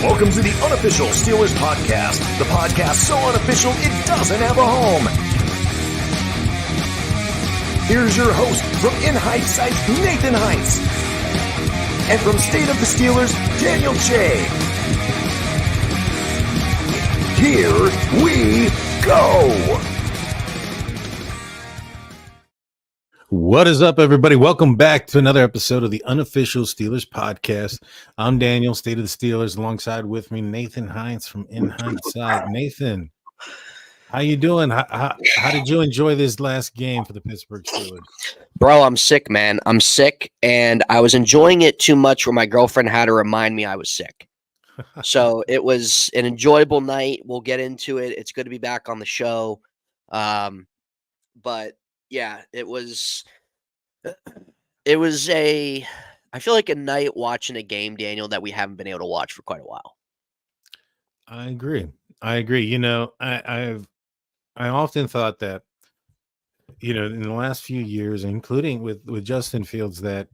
Welcome to the Unofficial Steelers Podcast, the podcast so unofficial it doesn't have a home. Here's your host from In Heights Sites, Nathan Heights. And from State of the Steelers, Daniel J. Here we go. What is up, everybody? Welcome back to another episode of the Unofficial Steelers Podcast. I'm Daniel, State of the Steelers, alongside with me, Nathan Hines from In Hindsight. Nathan, how you doing? How did you enjoy this last game for the Pittsburgh Steelers? Bro, I'm sick, man. I'm sick, and I was enjoying it too much where my girlfriend had to remind me I was sick. So it was an enjoyable night. We'll get into it. It's good to be back on the show. But yeah, it was I feel like a night watching a game, Daniel, that we haven't been able to watch for quite a while. I agree. You know, I often thought that, you know, in the last few years, including with Justin Fields, that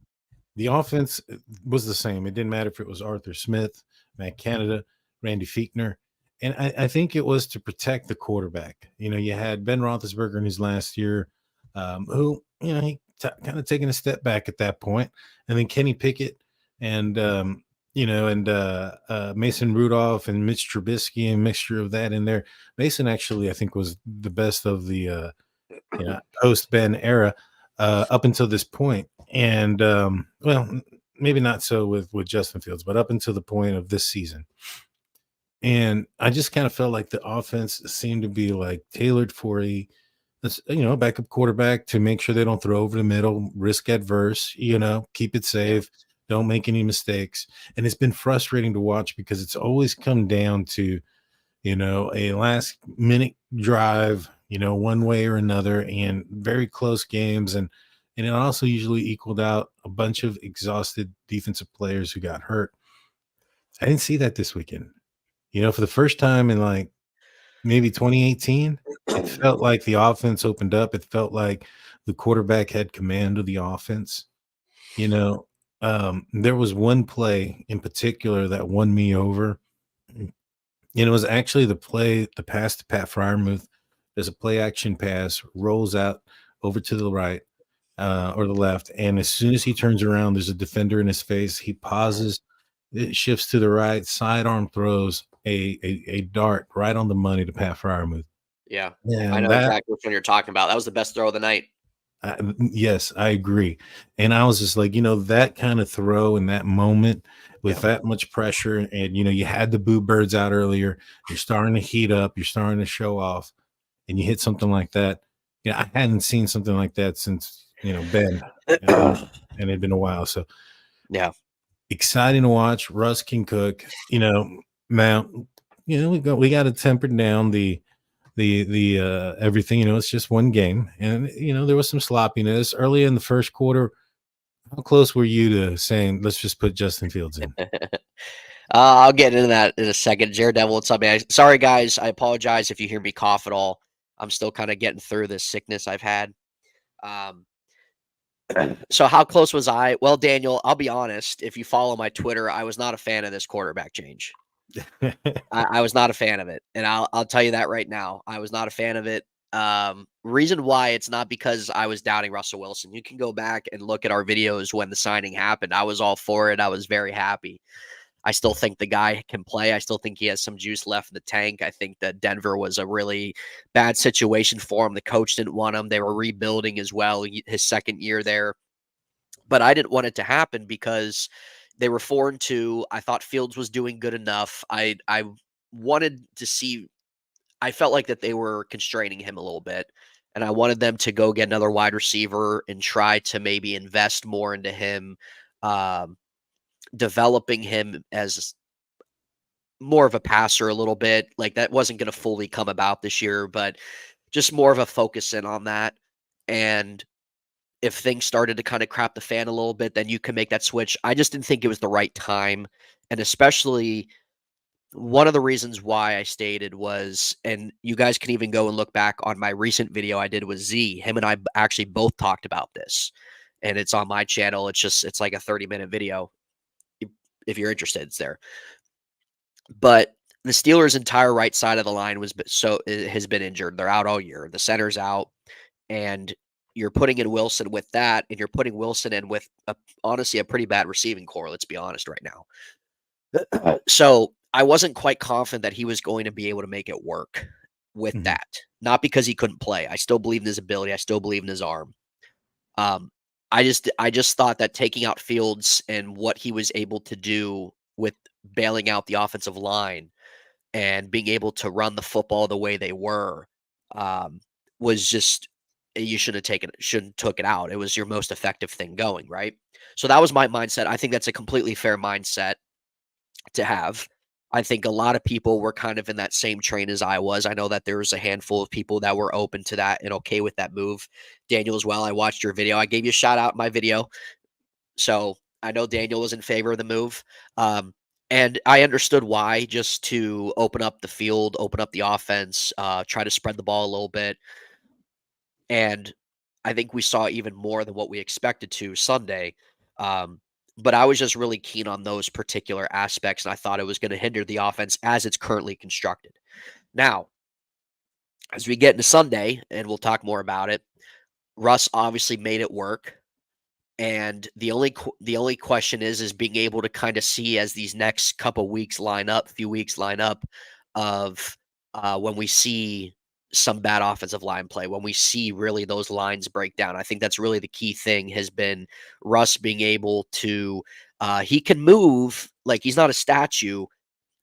the offense was the same. It didn't matter if it was Arthur Smith, Matt Canada, Randy Fichtner. And I think it was to protect the quarterback. You know, you had Ben Roethlisberger in his last year, who, you know, he kind of taking a step back at that point. And then Kenny Pickett and, Mason Rudolph and Mitch Trubisky, a mixture of that in there. Mason actually, I think, was the best of the post-Ben era up until this point. And, maybe not so with Justin Fields, but up until the point of this season. And I just kind of felt like the offense seemed to be like tailored for a backup quarterback to make sure they don't throw over the middle, risk adverse, keep it safe, don't make any mistakes. And it's been frustrating to watch because it's always come down to, a last minute drive, one way or another, and very close games. And it also usually equaled out a bunch of exhausted defensive players who got hurt. I didn't see that this weekend. For the first time in like maybe 2018, it felt like the offense opened up. It felt like the quarterback had command of the offense. There was one play in particular that won me over. And it was actually the pass to Pat Freiermuth. There's a play action pass, rolls out over to the right or the left. And as soon as he turns around, there's a defender in his face. He pauses, it shifts to the right, sidearm throws a dart right on the money to Pat Freiermuth. Yeah, I know exactly which one you're talking about. That was the best throw of the night. Yes, I agree. And I was just like, that kind of throw in that moment with that much pressure, and you had the boo birds out earlier. You're starting to heat up. You're starting to show off, and you hit something like that. I hadn't seen something like that since Ben, and it had been a while. So yeah, exciting to watch. Russ can cook. Now, we got to temper down the everything. It's just one game, and there was some sloppiness early in the first quarter. How close were you to saying let's just put Justin Fields in? I'll get into that in a second. Jared Devil, what's up, man? Sorry, guys. I apologize if you hear me cough at all. I'm still kind of getting through this sickness I've had. So how close was I? Well, Daniel, I'll be honest. If you follow my Twitter, I was not a fan of this quarterback change. I was not a fan of it. And I'll tell you that right now. I was not a fan of it. Reason why, it's not because I was doubting Russell Wilson. You can go back and look at our videos when the signing happened. I was all for it. I was very happy. I still think the guy can play. I still think he has some juice left in the tank. I think that Denver was a really bad situation for him. The coach didn't want him. They were rebuilding as well, his second year there. But I didn't want it to happen because they were 4-2. I thought Fields was doing good enough. I wanted to see – I felt like that they were constraining him a little bit, and I wanted them to go get another wide receiver and try to maybe invest more into him, developing him as more of a passer a little bit. Like, that wasn't going to fully come about this year, but just more of a focus in on that. And if things started to kind of crap the fan a little bit, then you can make that switch. I just didn't think it was the right time. And especially one of the reasons why I stated was, and you guys can even go and look back on my recent video I did with Z. Him and I actually both talked about this, and it's on my channel. It's like a 30-minute video. If you're interested, it's there. But the Steelers' entire right side of the line has been injured. They're out all year. The center's out, and you're putting in Wilson with that, and you're putting Wilson in with honestly a pretty bad receiving core. Let's be honest right now. So I wasn't quite confident that he was going to be able to make it work with that. Not because he couldn't play. I still believe in his ability. I still believe in his arm. I just thought that taking out Fields and what he was able to do with bailing out the offensive line and being able to run the football the way they were was just you shouldn't took it out. It was your most effective thing going, right? So that was my mindset. I think that's a completely fair mindset to have. I think a lot of people were kind of in that same train as I was. I know that there was a handful of people that were open to that and okay with that move. Daniel as well. I watched your video. I gave you a shout out in my video. So I know Daniel was in favor of the move. And I understood why, just to open up the field, open up the offense, try to spread the ball a little bit. And I think we saw even more than what we expected to Sunday. But I was just really keen on those particular aspects, and I thought it was going to hinder the offense as it's currently constructed. Now, as we get into Sunday, and we'll talk more about it, Russ obviously made it work. And the only question is being able to kind of see as these next few weeks line up of when we see some bad offensive line play, when we see really those lines break down. I think that's really the key thing has been Russ being able to, he can move like he's not a statue,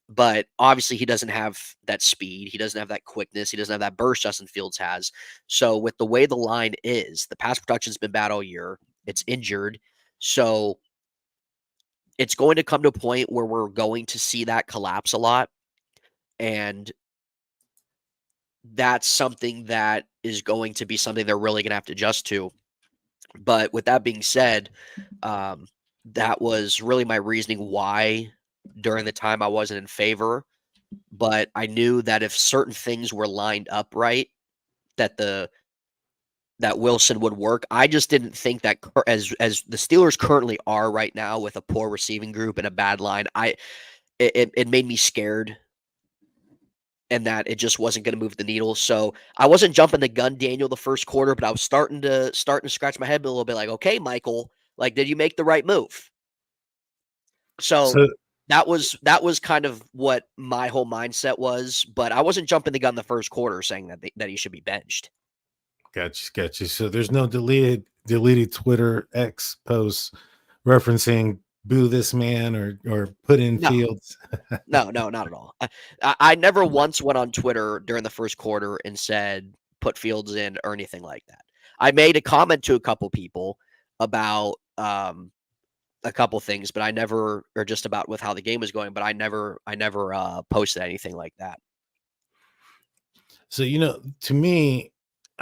but obviously he doesn't have that speed. He doesn't have that quickness. He doesn't have that burst Justin Fields has. So with the way the line is, the pass production's been bad all year. It's injured. So it's going to come to a point where we're going to see that collapse a lot. And that's something that is going to be something they're really going to have to adjust to. But with that being said, that was really my reasoning why during the time I wasn't in favor. But I knew that if certain things were lined up right, that Wilson would work. I just didn't think that as the Steelers currently are right now with a poor receiving group and a bad line, it made me scared. And that it just wasn't going to move the needle. So I wasn't jumping the gun, Daniel, the first quarter, but I was starting to scratch my head a little bit like, okay, Michael, like, did you make the right move? So that was kind of what my whole mindset was, but I wasn't jumping the gun the first quarter saying that he should be benched. Gotcha. So there's no deleted Twitter X posts referencing boo this man or put in Fields. No, not at all. I never once went on Twitter during the first quarter and said put Fields in or anything like that. I made a comment to a couple people about a couple things, but I never, or just about with how the game was going, but I never posted anything like that. So, to me,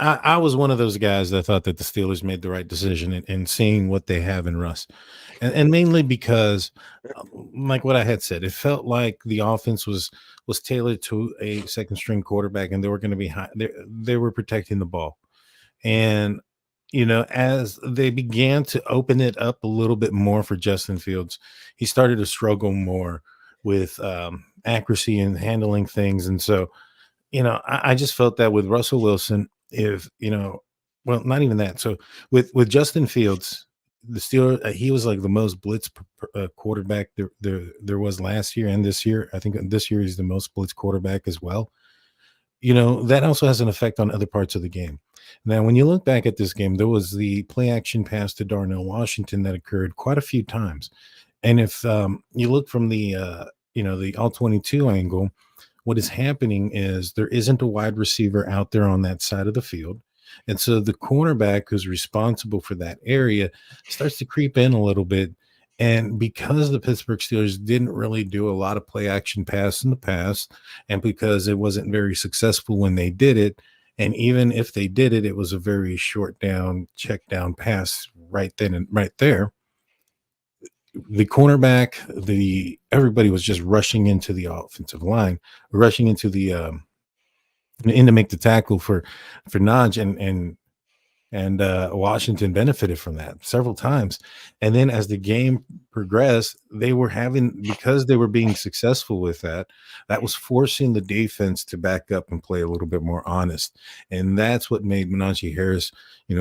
I was one of those guys that thought that the Steelers made the right decision in seeing what they have in Russ. And mainly because, like what I had said, it felt like the offense was tailored to a second string quarterback, and they were going to be high. They were protecting the ball. And, as they began to open it up a little bit more for Justin Fields, he started to struggle more with accuracy and handling things. And so, I just felt that with Russell Wilson, well, not even that. So with Justin Fields, the Steelers, he was like the most blitz quarterback there was last year and this year. I think this year he's the most blitz quarterback as well. That also has an effect on other parts of the game. Now, when you look back at this game, there was the play action pass to Darnell Washington that occurred quite a few times. And if you look from the the all 22 angle, what is happening is there isn't a wide receiver out there on that side of the field. And so the cornerback who's responsible for that area starts to creep in a little bit. And because the Pittsburgh Steelers didn't really do a lot of play action pass in the past, and because it wasn't very successful when they did it, and even if they did it, it was a very short down, check down pass right then and right there. The cornerback, everybody was just rushing into the offensive line, rushing into the in to make the tackle for Naj, and And Washington benefited from that several times. And then as the game progressed, because they were being successful with that, that was forcing the defense to back up and play a little bit more honest. And that's what made Najee Harris,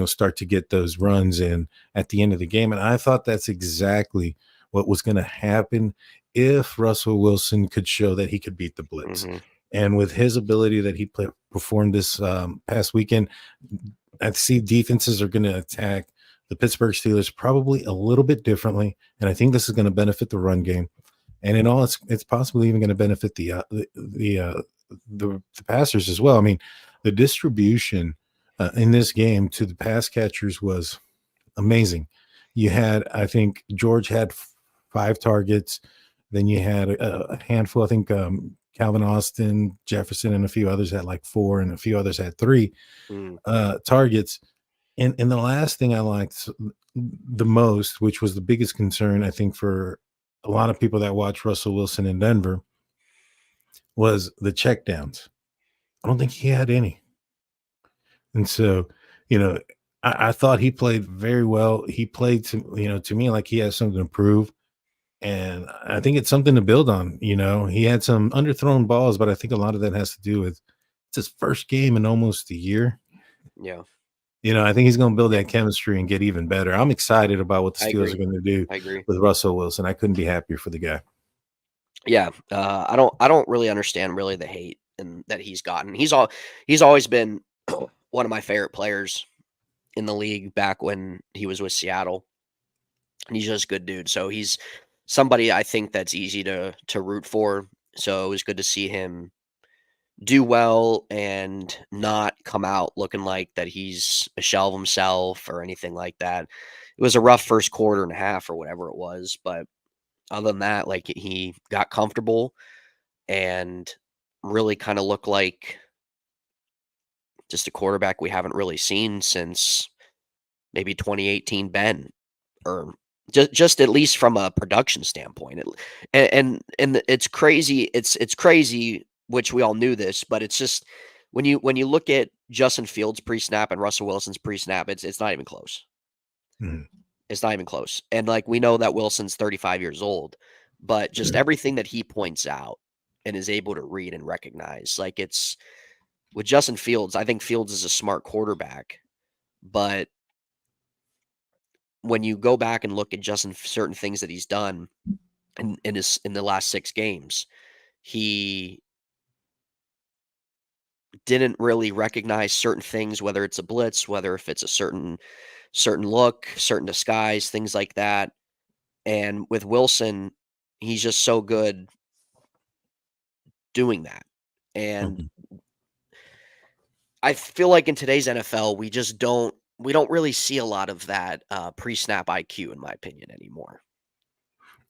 start to get those runs in at the end of the game. And I thought that's exactly what was going to happen if Russell Wilson could show that he could beat the blitz. Mm-hmm. And with his ability that he performed this past weekend, I see defenses are going to attack the Pittsburgh Steelers probably a little bit differently, and I think this is going to benefit the run game, and in all, it's possibly even going to benefit the passers as well. I mean, the distribution in this game to the pass catchers was amazing. You had, I think, George had 5 targets, then you had a handful. I think Calvin Austin, Jefferson, and a few others had like 4, and a few others had 3 targets. And the last thing I liked the most, which was the biggest concern, I think, for a lot of people that watch Russell Wilson in Denver, was the checkdowns. I don't think he had any. And so, I thought he played very well. He played to me like he has something to prove. And I think it's something to build on. He had some underthrown balls, but I think a lot of that has to do with it's his first game in almost a year. Yeah. I think he's going to build that chemistry and get even better. I'm excited about what the Steelers are going to do with Russell Wilson. I couldn't be happier for the guy. Yeah. I don't really understand the hate and that he's gotten. He's always been one of my favorite players in the league back when he was with Seattle. And he's just a good dude. So he's somebody I think that's easy to root for. So it was good to see him do well and not come out looking like that he's a shell of himself or anything like that. It was a rough first quarter and a half or whatever it was, but other than that, like, he got comfortable and really kind of looked like just a quarterback we haven't really seen since maybe 2018 Ben, or just at least from a production standpoint. And it's crazy. It's crazy, which we all knew this, but it's just when you look at Justin Fields pre-snap and Russell Wilson's pre-snap, it's not even close. Mm-hmm. It's not even close. And like, we know that Wilson's 35 years old, but just everything that he points out and is able to read and recognize, like, it's with Justin Fields, I think Fields is a smart quarterback, but when you go back and look at Justin, certain things that he's done in the last 6 games, he didn't really recognize certain things, whether it's a blitz, whether if it's a certain look, certain disguise, things like that. And with Wilson, he's just so good doing that. And I feel like in today's NFL, we don't really see a lot of that pre-snap IQ, in my opinion, anymore.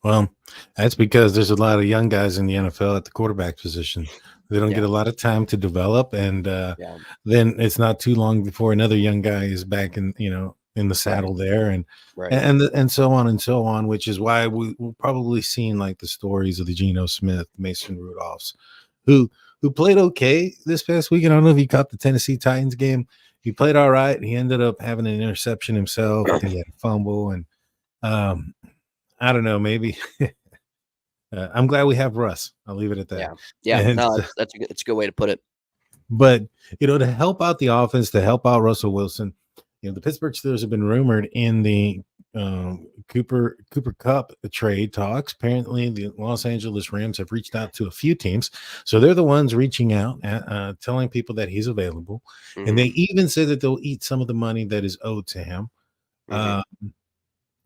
Well, that's because there's a lot of young guys in the NFL at the quarterback position. They don't get a lot of time to develop, and then it's not too long before another young guy is back in the saddle there, and so on and so on. Which is why we'll probably seen like the stories of the Geno Smith, Mason Rudolphs, who played okay this past weekend. I don't know if you caught the Tennessee Titans game. He played all right. He ended up having an interception himself. I think he had a fumble, and I don't know, maybe I'm glad we have Russ. I'll leave it at that. Yeah. And, no, that's a good way to put it. But, to help out the offense, to help out Russell Wilson, the Pittsburgh Steelers have been rumored in the Cooper Kupp trade talks. Apparently, the Los Angeles Rams have reached out to a few teams. So they're the ones reaching out, telling people that he's available. Mm-hmm. And they even said that they'll eat some of the money that is owed to him. Mm-hmm.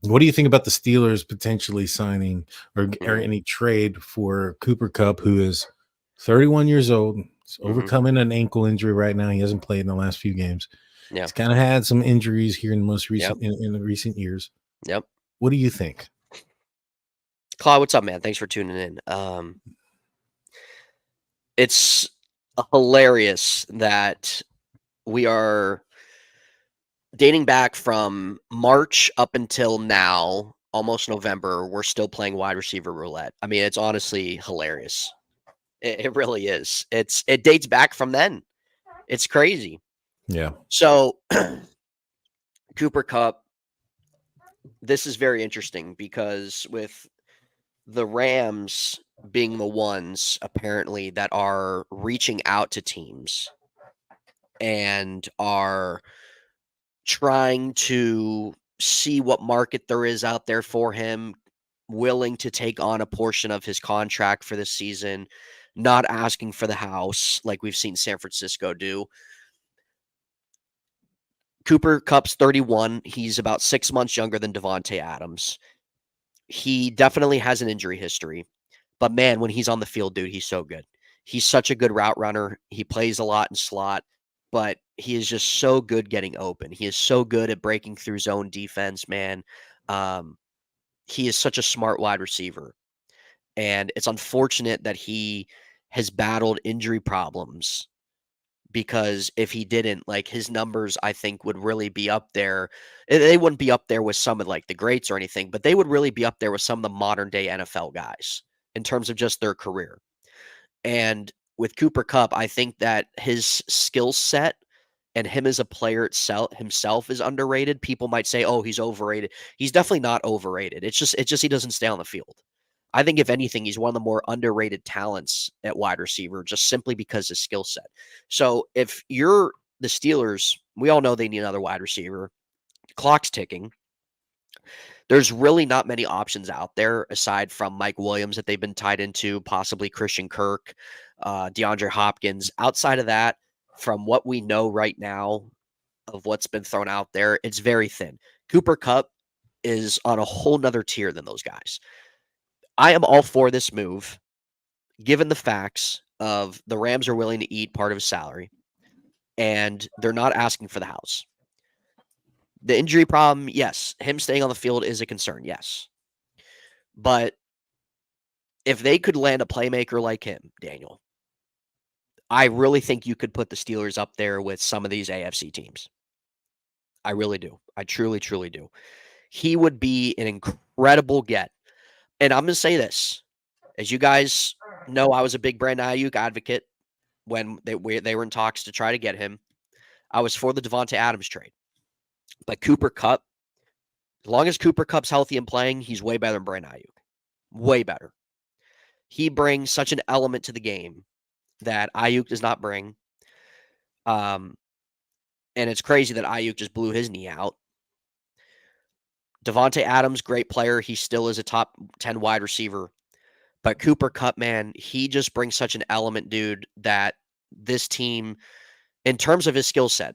What do you think about the Steelers potentially signing or any trade for Cooper Kupp, who is 31 years old? He's overcoming an ankle injury right now. He hasn't played in the last few games. Yeah. He's kind of had some injuries here in the most recent in the recent years. Yep. What do you think? Clyde, what's up, man? Thanks for tuning in. It's hilarious that we are dating back from March up until now, almost November, we're still playing wide receiver roulette. I mean, it's honestly hilarious. It really is. It dates back from then. It's crazy. Yeah. So Cooper Kupp, this is very interesting because with the Rams being the ones apparently that are reaching out to teams and are trying to see what market there is out there for him, willing to take on a portion of his contract for this season, not asking for the house like we've seen San Francisco do. Cooper Kupp's 31. He's about 6 months younger than Davante Adams. He definitely has an injury history, but man, when he's on the field, dude, he's so good. He's such a good route runner. He plays a lot in slot, but he is just so good getting open. He is so good at breaking through zone defense, man. He is such a smart wide receiver. And it's unfortunate that he has battled injury problems because if he didn't, like his numbers, I think would really be up there. They wouldn't be up there with some of like the greats or anything, but they would really be up there with some of the modern day NFL guys in terms of just their career. And with Cooper Kupp, I think that his skill set and him as a player himself is underrated. People might say, "Oh, he's overrated." He's definitely not overrated. It's just he doesn't stay on the field. I think if anything, he's one of the more underrated talents at wide receiver, just simply because his skill set. So if you're the Steelers, we all know they need another wide receiver. Clock's ticking. There's really not many options out there aside from Mike Williams that they've been tied into, possibly Christian Kirk, DeAndre Hopkins. Outside of that, from what we know right now of what's been thrown out there, it's very thin. Cooper Kupp is on a whole nother tier than those guys. I am all for this move, given the facts of the Rams are willing to eat part of his salary, and they're not asking for the house. The injury problem, yes. Him staying on the field is a concern, yes. But if they could land a playmaker like him, Daniel, I really think you could put the Steelers up there with some of these AFC teams. I really do. I truly, truly do. He would be an incredible get. And I'm going to say this. As you guys know, I was a big Brandon Ayuk advocate when they were in talks to try to get him. I was for the Davante Adams trade. But Cooper Kupp, as long as Cooper Kupp's healthy and playing, he's way better than Brandon Ayuk. Way better. He brings such an element to the game that Ayuk does not bring. And it's crazy that Ayuk just blew his knee out. Davante Adams, great player. He still is a top 10 wide receiver. But Cooper Kupp, man, he just brings such an element, dude, that this team, in terms of his skill set,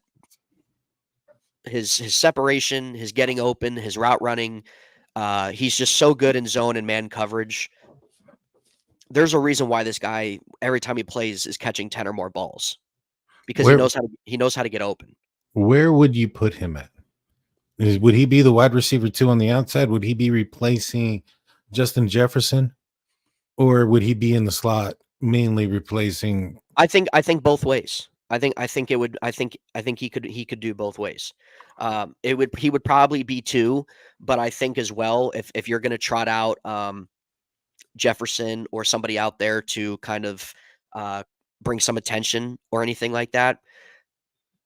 his separation, his getting open, his route running, he's just so good in zone and man coverage. There's a reason why this guy, every time he plays, is catching 10 or more balls because he knows how to get open. Where would you put him at? Would he be the wide receiver 2 on the outside? Would he be replacing Justin Jefferson, or would he be in the slot mainly replacing? I think both ways. I think he could do both ways. He would probably be 2, but I think as well if you're going to trot out Jefferson or somebody out there to kind of bring some attention or anything like that,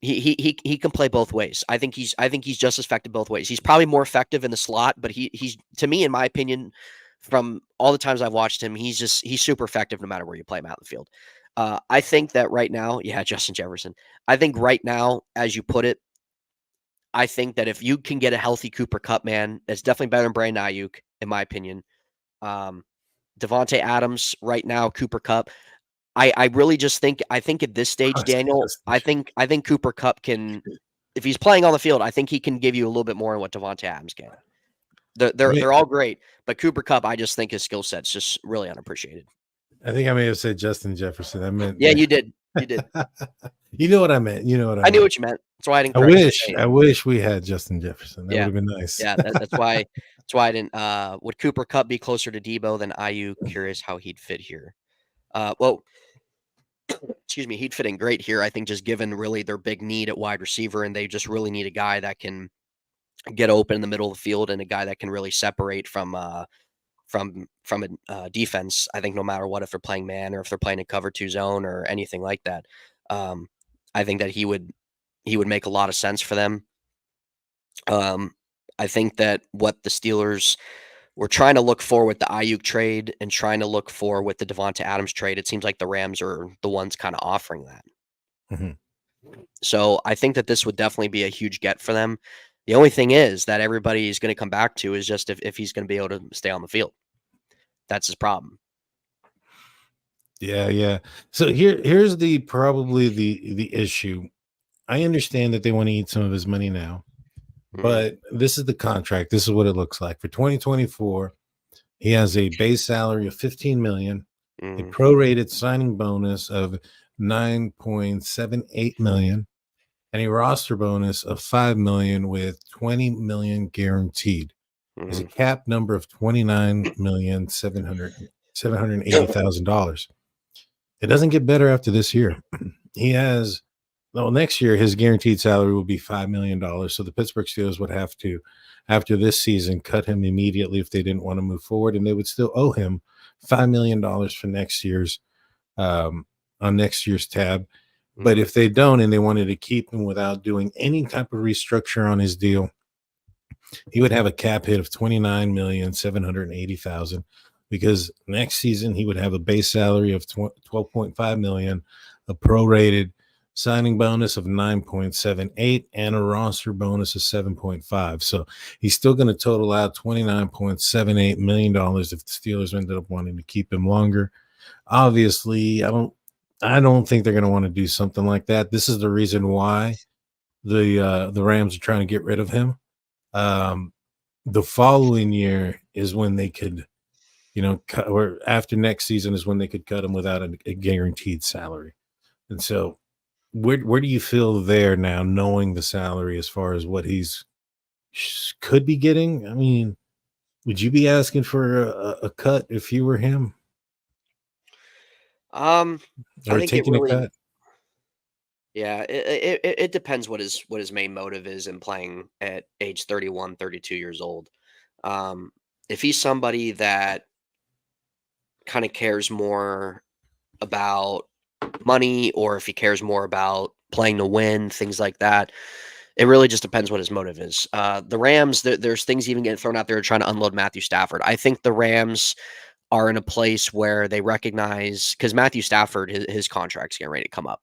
he can play both ways. I think he's just as effective both ways. He's probably more effective in the slot, but he's to me, in my opinion, from all the times I've watched him, he's super effective no matter where you play him out in the field. I think that right now, Justin Jefferson. I think right now, as you put it, I think that if you can get a healthy Cooper Kupp, man, that's definitely better than Brandon Ayuk, in my opinion. Davante Adams right now, Cooper Kupp. I really just think at this stage, Daniel, I think Cooper Kupp can, if he's playing on the field, I think he can give you a little bit more than what Davante Adams can. They're all great, but Cooper Kupp, I just think his skill set's just really unappreciated. I think I may have said Justin Jefferson. I meant you did. You did. You know what I meant. I knew what you meant. That's why I didn't. I wish we had Justin Jefferson. That would have been nice. Yeah, that's why. That's why I didn't. Would Cooper Kupp be closer to Debo than Ayuk? Curious how he'd fit here. Well, excuse me, he'd fit in great here. I think just given really their big need at wide receiver, and they just really need a guy that can get open in the middle of the field and a guy that can really separate from a defense. I think no matter what, if they're playing man or if they're playing a cover 2 zone or anything like that, I think that he would make a lot of sense for them. I think that what the Steelers were trying to look for with the Ayuk trade and trying to look for with the Devonta Adams trade, it seems like the Rams are the ones kind of offering that. Mm-hmm. So I think that this would definitely be a huge get for them. The only thing is that everybody is going to come back to is just if he's going to be able to stay on the field. That's his problem. Yeah. So here's probably the issue. I understand that they want to eat some of his money now, but this is the contract. This is what it looks like for 2024. He has a base salary of $15 million, a prorated signing bonus of $9.78 million, and a roster bonus of $5 million with $20 million guaranteed. Is a cap number of $29,780,000. It doesn't get better after this year. Next year his guaranteed salary will be $5 million. So the Pittsburgh Steelers would have to, after this season, cut him immediately if they didn't want to move forward, and they would still owe him $5 million for next year's on next year's tab. But if they don't and they wanted to keep him without doing any type of restructure on his deal, he would have a cap hit of $29,780,000 because next season he would have a base salary of $12.5 million, a prorated signing bonus of 9.78 and a roster bonus of 7.5. So he's still going to total out $29.78 million if the Steelers ended up wanting to keep him longer. Obviously, I don't think they're going to want to do something like that. This is the reason why the Rams are trying to get rid of him. The following year is when they could, cut, or after next season is when they could cut him without a guaranteed salary. And so where do you feel there now, knowing the salary as far as what he's could be getting? I mean, would you be asking for a cut if you were him? I think taking a cut? Yeah, it depends what his main motive is in playing at age 31, 32 years old. If he's somebody that kind of cares more about money, or if he cares more about playing to win, things like that, it really just depends what his motive is. The Rams, there's things even getting thrown out there trying to unload Matthew Stafford. I think the Rams are in a place where they recognize, because Matthew Stafford, his contract's getting ready to come up.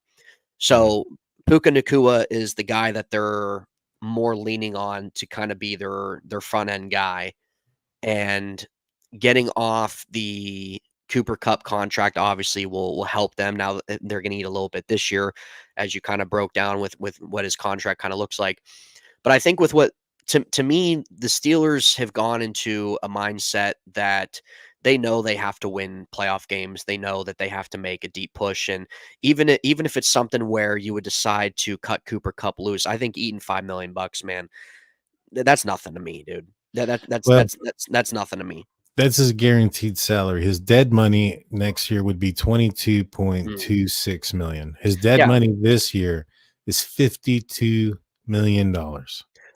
So Puka Nacua is the guy that they're more leaning on to kind of be their front end guy, and getting off the Cooper Kupp contract obviously will help them. Now they're going to eat a little bit this year, as you kind of broke down with what his contract kind of looks like. But I think with what to me, the Steelers have gone into a mindset that they know they have to win playoff games. They know that they have to make a deep push. And even if it's something where you would decide to cut Cooper Kupp loose, I think eating $5 million, man, that's nothing to me, dude. That's nothing to me. That's his guaranteed salary. His dead money next year would be $22.26 million. His dead money this year is $52 million.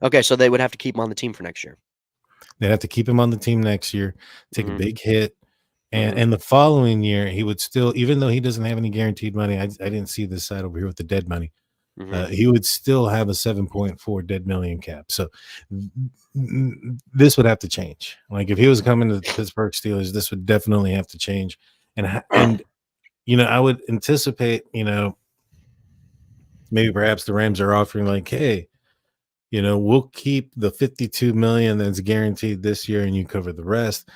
Okay, so they would have to keep him on the team for next year. They'd have to keep him on the team next year, take a big hit. And the following year, he would still, even though he doesn't have any guaranteed money, I didn't see this side over here with the dead money. He would still have a 7.4 dead million cap. So this would have to change. Like if he was coming to the Pittsburgh Steelers, this would definitely have to change. And I would anticipate, maybe perhaps the Rams are offering like, hey, we'll keep the $52 million that's guaranteed this year and you cover the rest.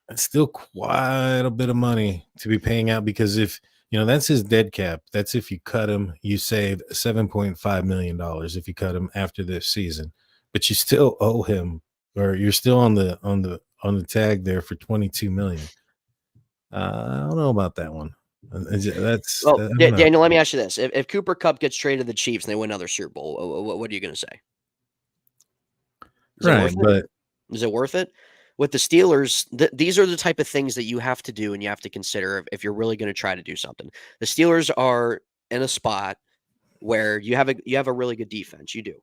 It's still quite a bit of money to be paying out, because if that's his dead cap. That's if you cut him, you save $7.5 million if you cut him after this season. But you still owe him, or you're still on the tag there for $22 million. I don't know about that one. Daniel, let me ask you this: if Cooper Kupp gets traded to the Chiefs and they win another Super Bowl, what are you going to say? Is it worth it? With the Steelers, these are the type of things that you have to do and you have to consider if you're really going to try to do something. The Steelers are in a spot where you have a really good defense. You do.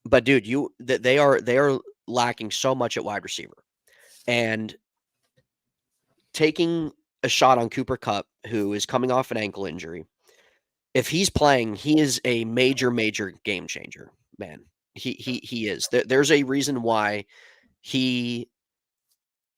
But dude, they are lacking so much at wide receiver. And taking a shot on Cooper Kupp, who is coming off an ankle injury, if he's playing, he is a major game changer, man. He is. There's a reason why he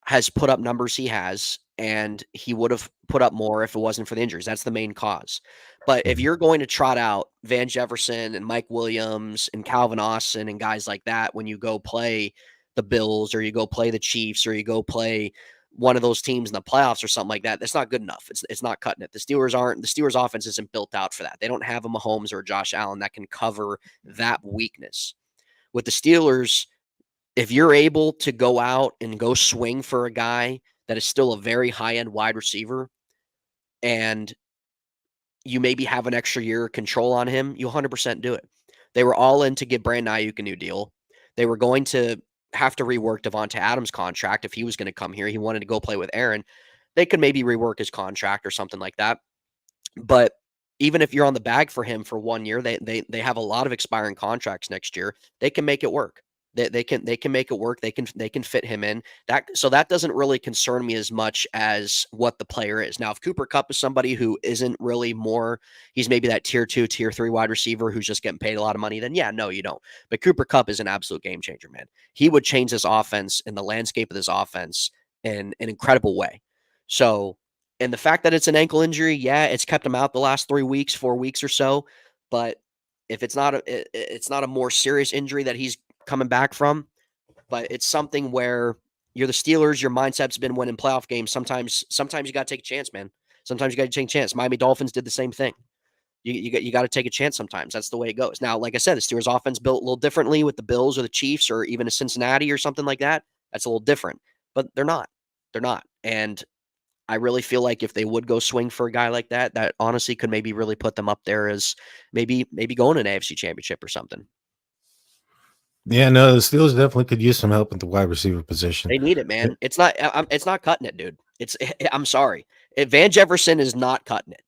has put up numbers he has, and he would have put up more if it wasn't for the injuries. That's the main cause. But if you're going to trot out Van Jefferson and Mike Williams and Calvin Austin and guys like that when you go play the Bills or you go play the Chiefs or you go play one of those teams in the playoffs or something like that, that's not good enough. It's not cutting it. The Steelers offense isn't built out for that. They don't have a Mahomes or a Josh Allen that can cover that weakness. With the Steelers, if you're able to go out and go swing for a guy that is still a very high-end wide receiver and you maybe have an extra year of control on him, you 100% do it. They were all in to give Brandon Ayuk a new deal. They were going to have to rework Devonta Adams' contract if he was going to come here. He wanted to go play with Aaron. They could maybe rework his contract or something like that. But even if you're on the bag for him for 1 year, they have a lot of expiring contracts next year. They can make it work. They can make it work. They can fit him in. So that doesn't really concern me as much as what the player is. Now, if Cooper Kupp is somebody who isn't really he's maybe that tier 2, tier 3 wide receiver who's just getting paid a lot of money, then yeah, no, you don't. But Cooper Kupp is an absolute game changer, man. He would change this offense and the landscape of this offense in an incredible way. So, and the fact that it's an ankle injury, yeah, it's kept him out the last 4 weeks or so. But if it's not a more serious injury that he's coming back from, but it's something where you're the Steelers, your mindset's been winning playoff games. Sometimes you got to take a chance, man. Sometimes you got to take a chance. Miami Dolphins did the same thing. You got to take a chance sometimes. That's the way it goes. Now, like I said, the Steelers offense built a little differently with the Bills or the Chiefs or even a Cincinnati or something like that. That's a little different, but they're not. And I really feel like if they would go swing for a guy like that, that honestly could maybe really put them up there as maybe going to an AFC championship or something. Yeah, no, the Steelers definitely could use some help at the wide receiver position. They need it, man. It's not cutting it, dude. I'm sorry. Van Jefferson is not cutting it.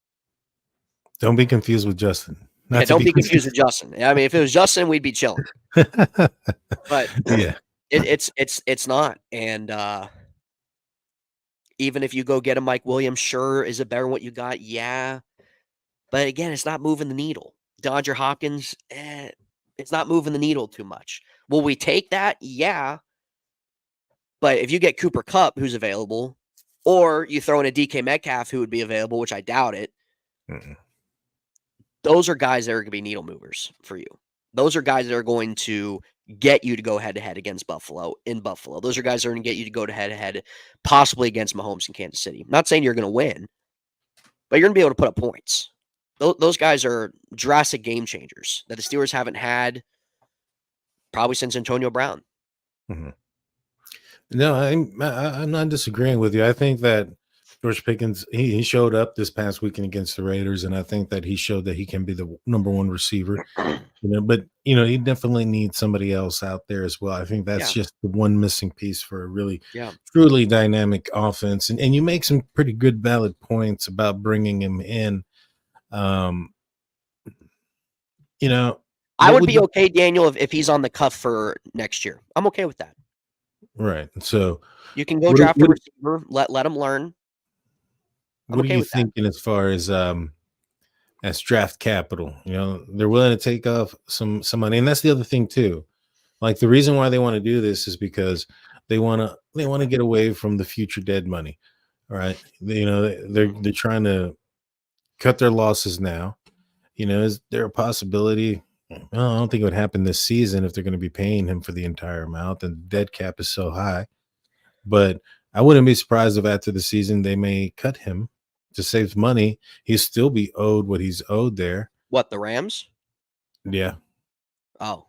Don't be confused with Justin. Don't be confused with Justin. I mean, if it was Justin, we'd be chilling. But yeah, it's not. And even if you go get a Mike Williams, sure, is it better than what you got? Yeah. But again, it's not moving the needle. Dodger Hopkins, it's not moving the needle too much. Will we take that? Yeah. But if you get Cooper Kupp, who's available, or you throw in a DK Metcalf, who would be available, which I doubt it, those are guys that are going to be needle movers for you. Those are guys that are going to get you to go head-to-head against Buffalo in Buffalo. Those are guys that are going to get you to go to head-to-head possibly against Mahomes in Kansas City. I'm not saying you're going to win, but you're going to be able to put up points. Those guys are drastic game changers that the Steelers haven't had probably since Antonio Brown. Mm-hmm. No, I'm not disagreeing with you. I think that George Pickens, he showed up this past weekend against the Raiders, and I think that he showed that he can be the number one receiver. But he definitely needs somebody else out there as well. I think that's just the one missing piece for a really truly dynamic offense. And you make some pretty good valid points about bringing him in. I would be okay, Daniel, if he's on the cuff for next year. I'm okay with that. Right. So you can go draft a receiver, let him learn. What are you thinking as far as draft capital? They're willing to take off some money, and that's the other thing too. Like the reason why they want to do this is because they want to get away from the future dead money. All right, they're trying to cut their losses now. Is there a possibility? Well, I don't think it would happen this season if they're going to be paying him for the entire amount, and the dead cap is so high. But I wouldn't be surprised if after the season they may cut him to save money. He'll still be owed what he's owed there. What, the Rams? Yeah. Oh.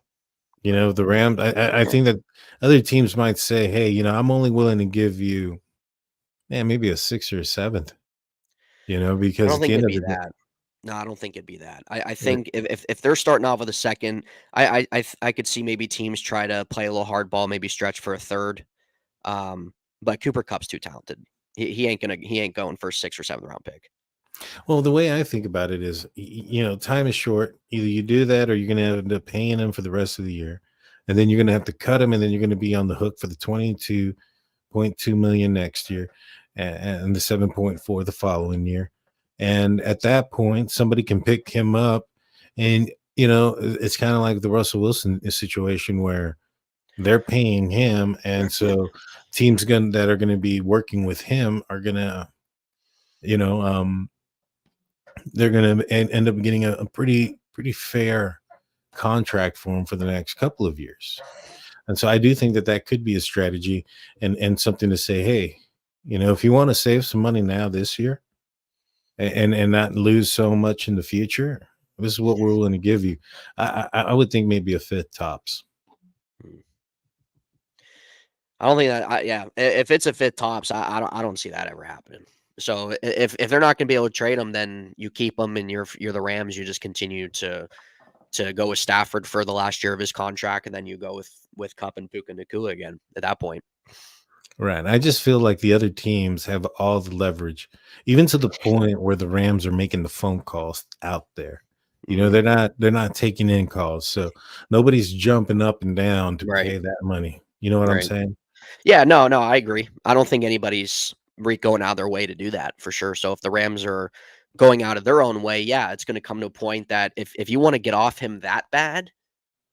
The Rams, I think that other teams might say, hey, I'm only willing to give you, maybe a 6th or a 7th, because I don't think it'd be that. No, I don't think it'd be that. I think if they're starting off with a 2nd, I could see maybe teams try to play a little hardball, maybe stretch for a 3rd. But Cooper Kupp's too talented. He ain't going for a 6th or 7th round pick. Well, the way I think about it is, time is short. Either you do that or you're going to end up paying him for the rest of the year. And then you're going to have to cut him, and then you're going to be on the hook for the $22.2 million next year and the 7.4 the following year. And at that point, somebody can pick him up. And, it's kind of like the Russell Wilson situation where they're paying him, and so teams that are going to be working with him are going to, you know, they're going to end up getting a pretty fair contract for him for the next couple of years. And so I do think that could be a strategy and something to say, hey, if you want to save some money now this year and not lose so much in the future, this is what we're willing to give you. I would think maybe a fifth tops. I don't think that. Yeah, if it's a fifth tops, I don't see that ever happening. So if they're not going to be able to trade them, then you keep them, and you're the Rams. You just continue to go with Stafford for the last year of his contract, and then you go with Kupp and Puka Nacua again at that point. Right. I just feel like the other teams have all the leverage, even to the point where the Rams are making the phone calls out there. They're not taking in calls, so nobody's jumping up and down to pay that money. You know what I'm saying? Yeah, no, I agree. I don't think anybody's going out of their way to do that for sure. So if the Rams are going out of their own way, yeah, it's going to come to a point that if you want to get off him that bad,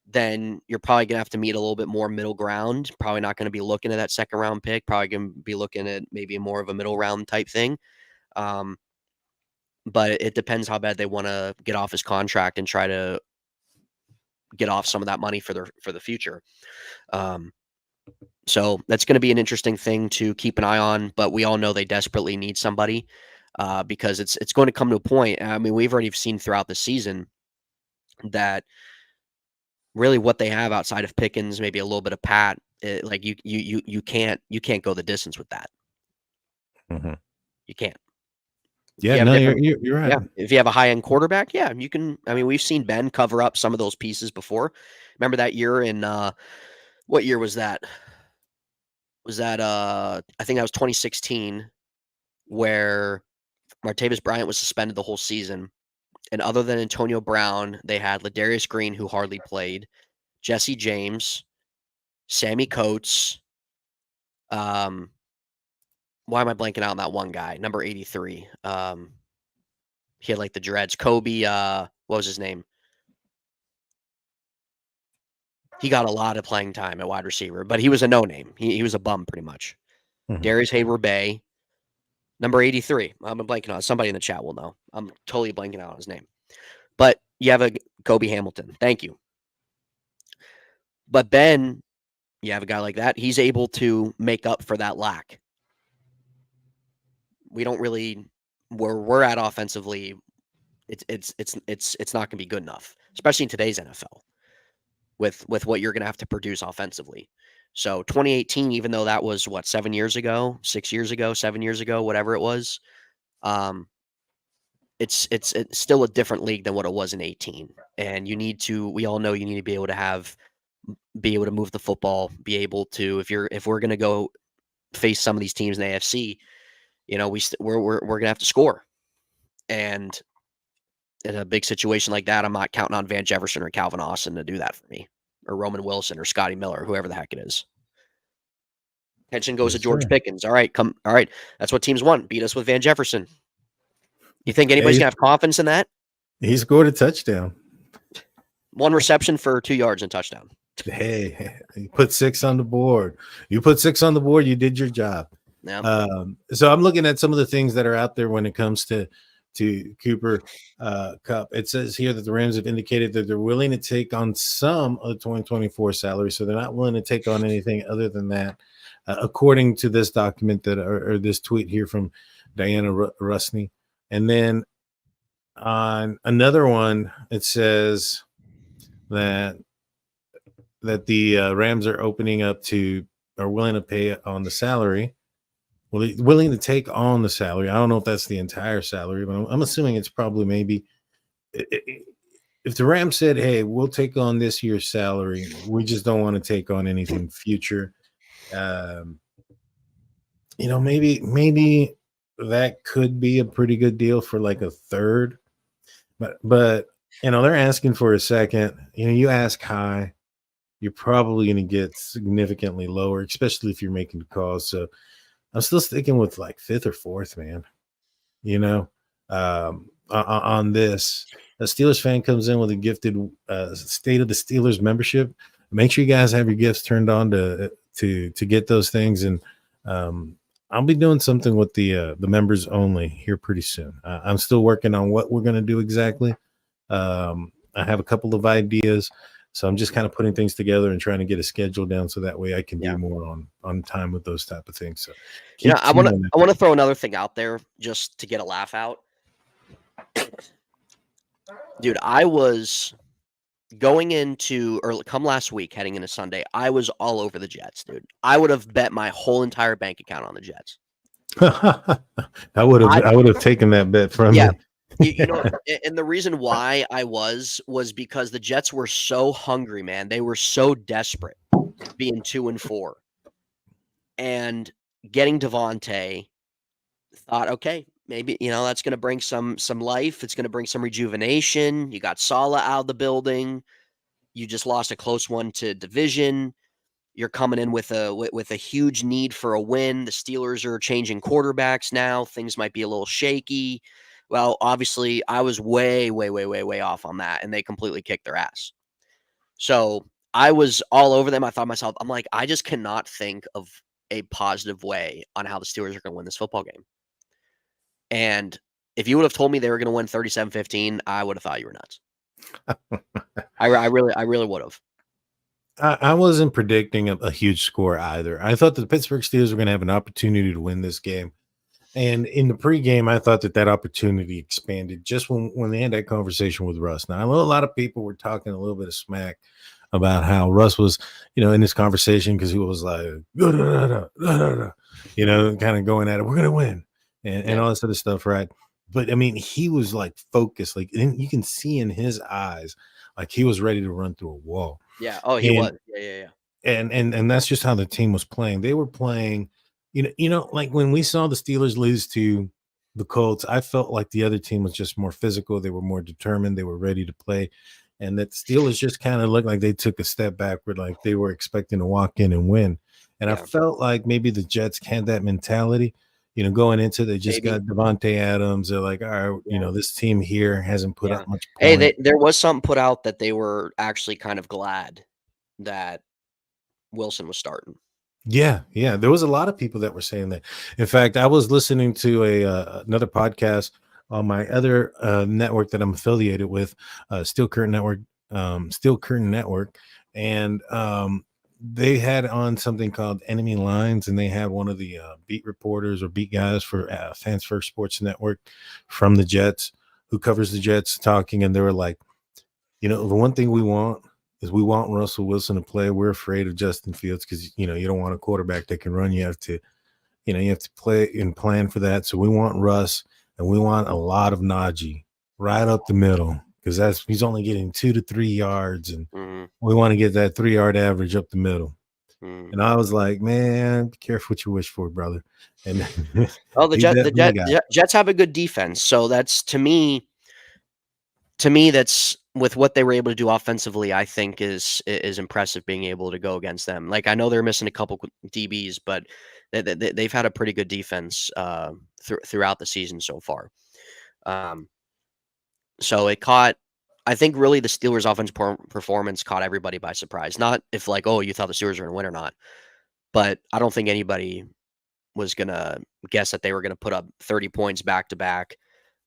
then you're probably going to have to meet a little bit more middle ground. Probably not going to be looking at that second round pick. Probably going to be looking at maybe more of a middle round type thing. But it depends how bad they want to get off his contract and try to get off some of that money for the future. So that's going to be an interesting thing to keep an eye on, but we all know they desperately need somebody because it's going to come to a point. I mean, we've already seen throughout the season that really what they have outside of Pickens, maybe a little bit of Pat, like you can't go the distance with that. Mm-hmm. You can't. Yeah, no, you're right. Yeah, if you have a high-end quarterback, yeah, you can. I mean, we've seen Ben cover up some of those pieces before. Remember that year in what year was that? I think that was 2016, where Martavis Bryant was suspended the whole season. And other than Antonio Brown, they had Ladarius Green, who hardly played, Jesse James, Sammy Coates. Why am I blanking out on that one guy? Number 83. He had like the dreads. Kobe, what was his name? He got a lot of playing time at wide receiver, but he was a no-name. He was a bum pretty much. Mm-hmm. Darius Hayward-Bay, number 83. I'm blanking on. Somebody in the chat will know. I'm totally blanking out on his name. But you have a Kobe Hamilton. Thank you. But Ben, you have a guy like that. He's able to make up for that lack. We don't really where we're at offensively. It's not going to be good enough, especially in today's NFL. With what you're going to have to produce offensively. So 2018, even though that was 7 years ago, 6 years ago, 7 years ago, whatever it was, it's still a different league than what it was in 18. And we all know you need to be able to move the football, be able to, if we're going to go face some of these teams in the AFC, we're going to have to score. And in a big situation like that, I'm not counting on Van Jefferson or Calvin Austin to do that for me, or Roman Wilson or Scotty Miller, whoever the heck it is. Attention goes to George Pickens. All right, all right. That's what teams want. Beat us with Van Jefferson. You think anybody's gonna have confidence in that? He scored a touchdown. 1 reception for 2 yards and touchdown. Hey, he put 6 on the board. You put 6 on the board. You did your job. Yeah. So I'm looking at some of the things that are out there when it comes to Cooper Kupp. It says here that the Rams have indicated that they're willing to take on some of the 2024 salary, so they're not willing to take on anything other than that, according to this document or this tweet here from Diana Rusney. And then on another one, it says that the Rams are willing to pay on the salary. Well, they're willing to take on the salary. I don't know if that's the entire salary, but I'm assuming it's probably maybe. If the Rams said, hey, we'll take on this year's salary, we just don't want to take on anything future. Maybe that could be a pretty good deal for like a third. But they're asking for a second. You ask high, you're probably going to get significantly lower, especially if you're making calls. So I'm still sticking with like 5th or 4th, man, on this. a Steelers fan comes in with a gifted State of the Steelers membership, make sure you guys have your gifts turned on to get those things. And I'll be doing something with the members only here pretty soon. I'm still working on what we're going to do exactly. I have a couple of ideas, so I'm just kind of putting things together and trying to get a schedule down so that way I can do more on time with those type of things. So I want to throw another thing out there just to get a laugh out. Dude, I was going into, or come last week, heading into Sunday, I was all over the Jets, dude. I would have bet my whole entire bank account on the Jets. I would have taken that bet from you. You know, and the reason why I was because the Jets were so hungry, man. They were so desperate, being 2-4, and getting Devontae. Thought, okay, maybe that's going to bring some life. It's going to bring some rejuvenation. You got Saleh out of the building. You just lost a close one to division. You're coming in with a huge need for a win. The Steelers are changing quarterbacks now. Things might be a little shaky. Well, obviously, I was way off on that, and they completely kicked their ass. So I was all over them. I thought to myself, I'm like, I just cannot think of a positive way on how the Steelers are going to win this football game. And if you would have told me they were going to win 37-15, I would have thought you were nuts. I really would have. I wasn't predicting a huge score either. I thought the Pittsburgh Steelers were going to have an opportunity to win this game. And in the pregame, I thought that opportunity expanded just when they had that conversation with Russ. Now, I know a lot of people were talking a little bit of smack about how Russ was, in this conversation because he was like, kind of going at it. We're going to win and all this other stuff, right? But, I mean, he was, like, focused. Like, you can see in his eyes, like, he was ready to run through a wall. Yeah. Oh, he was. Yeah. And that's just how the team was playing. They were playing – like when we saw the Steelers lose to the Colts, I felt like the other team was just more physical. They were more determined. They were ready to play. And that Steelers just kind of looked like they took a step backward, like they were expecting to walk in and win. And I felt like maybe the Jets had that mentality, going into they just got Devontae Adams. They're like, all right, this team here hasn't put up much point. Hey, there was something put out that they were actually kind of glad that Wilson was starting. Yeah. There was a lot of people that were saying that. In fact, I was listening to another podcast on my other network that I'm affiliated with, Steel Curtain Network, and they had on something called Enemy Lines, and they had one of the beat reporters or beat guys for Fans First Sports Network from the Jets, who covers the Jets, talking, and they were like, the one thing we want is we want Russell Wilson to play. We're afraid of Justin Fields because, you don't want a quarterback that can run. You have to play and plan for that. So we want Russ, and we want a lot of Najee right up the middle because he's only getting 2 to 3 yards, and we want to get that 3-yard average up the middle. And I was like, man, be careful what you wish for, brother. And the Jets have a good defense. So that's to me, that's with what they were able to do offensively, I think is impressive being able to go against them. Like, I know they're missing a couple DBs, but they've had a pretty good defense throughout the season so far. So I think really the Steelers' offensive performance caught everybody by surprise. Not if like, oh, you thought the Steelers were going to win or not, but I don't think anybody was going to guess that they were going to put up 30 points back to back.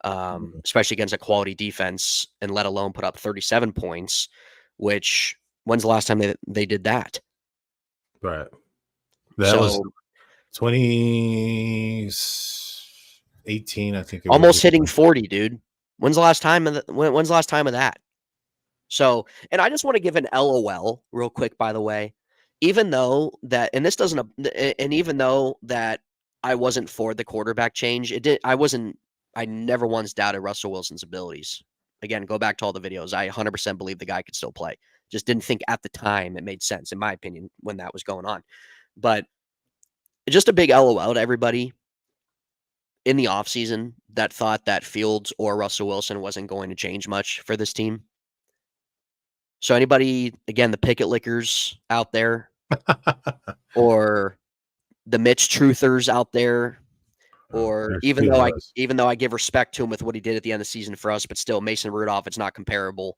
Especially against a quality defense, and let alone put up 37 points, which when's the last time they did that? Right. That was 2018, I think. Almost hitting 40, dude. When's the last time of that? So, and I just want to give an LOL real quick, by the way, even though that I wasn't for the quarterback change, I never once doubted Russell Wilson's abilities. Again, go back to all the videos. I 100% believe the guy could still play. Just didn't think at the time it made sense, in my opinion, when that was going on. But just a big LOL to everybody in the offseason that thought that Fields or Russell Wilson wasn't going to change much for this team. So anybody, again, the Pickett lickers out there or the Mitch truthers out there, Or even though I give respect to him with what he did at the end of the season for us, but still Mason Rudolph, it's not comparable.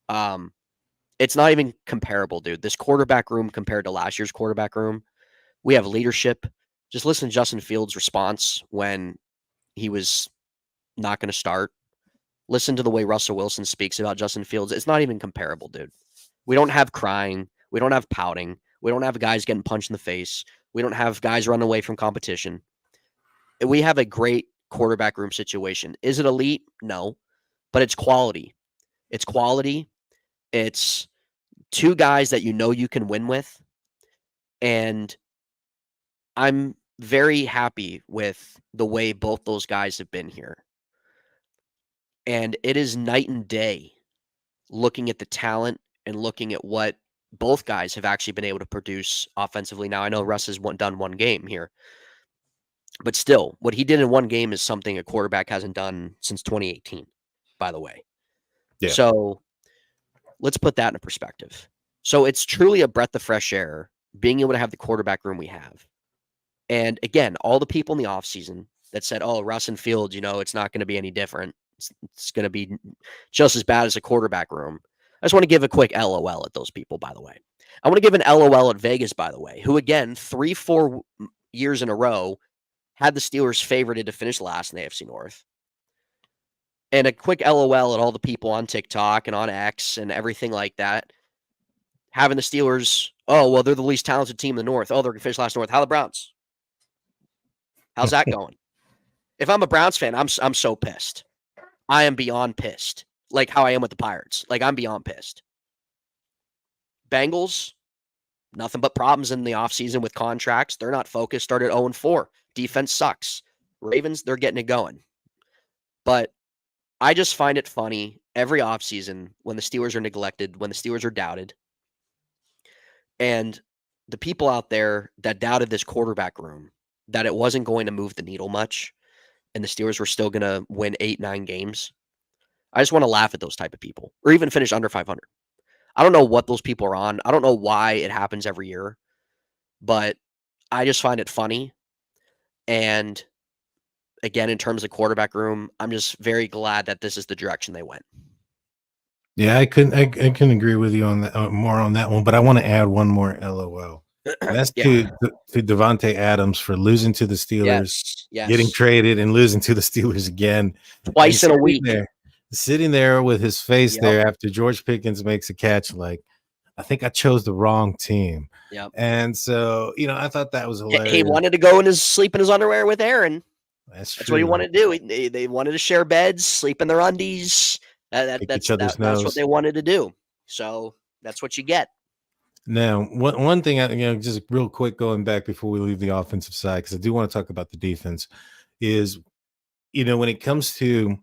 It's not even comparable, dude. This quarterback room compared to last year's quarterback room, we have leadership. Just listen to Justin Fields' response when he was not going to start. Listen to the way Russell Wilson speaks about Justin Fields. It's not even comparable, dude. We don't have crying. We don't have pouting. We don't have guys getting punched in the face. We don't have guys running away from competition. We have a great quarterback room situation. Is it elite? No, but it's quality. It's quality. It's two guys that you know you can win with. And I'm very happy with the way both those guys have been here. And it is night and day looking at the talent and looking at what both guys have actually been able to produce offensively. Now, I know Russ has done one game here, but still, what he did in one game is something a quarterback hasn't done since 2018, by the way. Yeah. So let's put that into perspective. So it's truly a breath of fresh air being able to have the quarterback room we have. And again, all the people in the offseason that said, oh, Russ and Fields, it's not going to be any different. It's going to be just as bad as a quarterback room. I just want to give a quick LOL at those people, by the way. I want to give an LOL at Vegas, by the way, who, again, 3-4 years in a row had the Steelers favorited to finish last in the AFC North. And a quick LOL at all the people on TikTok and on X and everything like that, having the Steelers, oh, well, they're the least talented team in the North. Oh, they're going to finish last North. How are the Browns? How's that going? If I'm a Browns fan, I'm so pissed. I am beyond pissed. Like how I am with the Pirates. Like, I'm beyond pissed. Bengals, nothing but problems in the offseason with contracts. They're not focused. Started 0-4. Defense sucks. Ravens, they're getting it going. But I just find it funny every offseason when the Steelers are neglected, when the Steelers are doubted. And the people out there that doubted this quarterback room, that it wasn't going to move the needle much, and the Steelers were still going to win 8-9 games. I just want to laugh at those type of people, or even finish under 500. I don't know what those people are on. I don't know why it happens every year, but I just find it funny. And again, in terms of quarterback room, I'm just very glad that this is the direction they went. Yeah, I couldn't agree with you on that, more on that one, but I want to add one more LOL. That's to Devontae Adams for losing to the Steelers, getting traded and losing to the Steelers again. Twice in a week. Sitting there with his face there after George Pickens makes a catch, like, I think I chose the wrong team. Yep. And so, I thought that was hilarious. He wanted to go sleep in his underwear with Aaron. That's what he wanted to do. They wanted to share beds, sleep in their undies. That's what they wanted to do. So that's what you get. Now, one thing, just real quick, going back before we leave the offensive side, because I do want to talk about the defense, is, when it comes to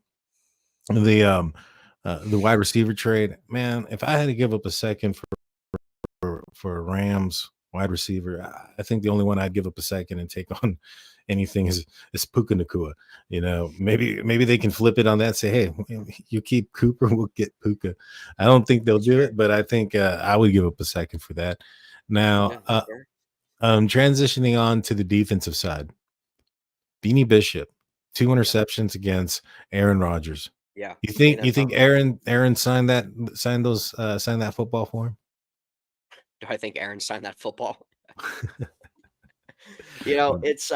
the wide receiver trade, man, if I had to give up a second for Rams wide receiver, I think the only one I'd give up a second and take on anything is Puka Nacua. Maybe they can flip it on that and say, hey, you keep Cooper, we'll get Puka. I don't think they'll do it, but I think I would give up a second for that. Now, transitioning on to the defensive side, Beanie Bishop, 2 interceptions against Aaron Rodgers. Yeah. You think Aaron signed that football for him? Do I think Aaron signed that football? It's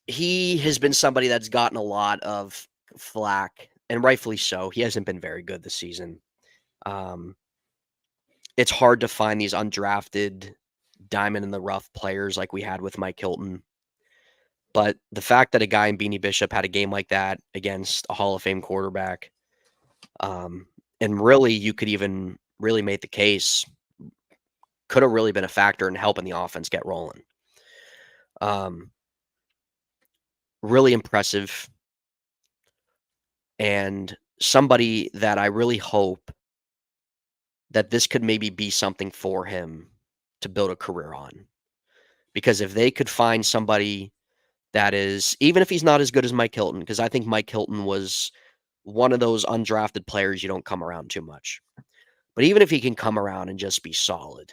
he has been somebody that's gotten a lot of flack, and rightfully so. He hasn't been very good this season. It's hard to find these undrafted diamond in the rough players like we had with Mike Hilton. But the fact that a guy in Beanie Bishop had a game like that against a Hall of Fame quarterback, and really you could even really make the case, could have really been a factor in helping the offense get rolling. Really impressive. And somebody that I really hope that this could maybe be something for him to build a career on. Because if they could find somebody that is, even if he's not as good as Mike Hilton, because I think Mike Hilton was one of those undrafted players you don't come around too much. But even if he can come around and just be solid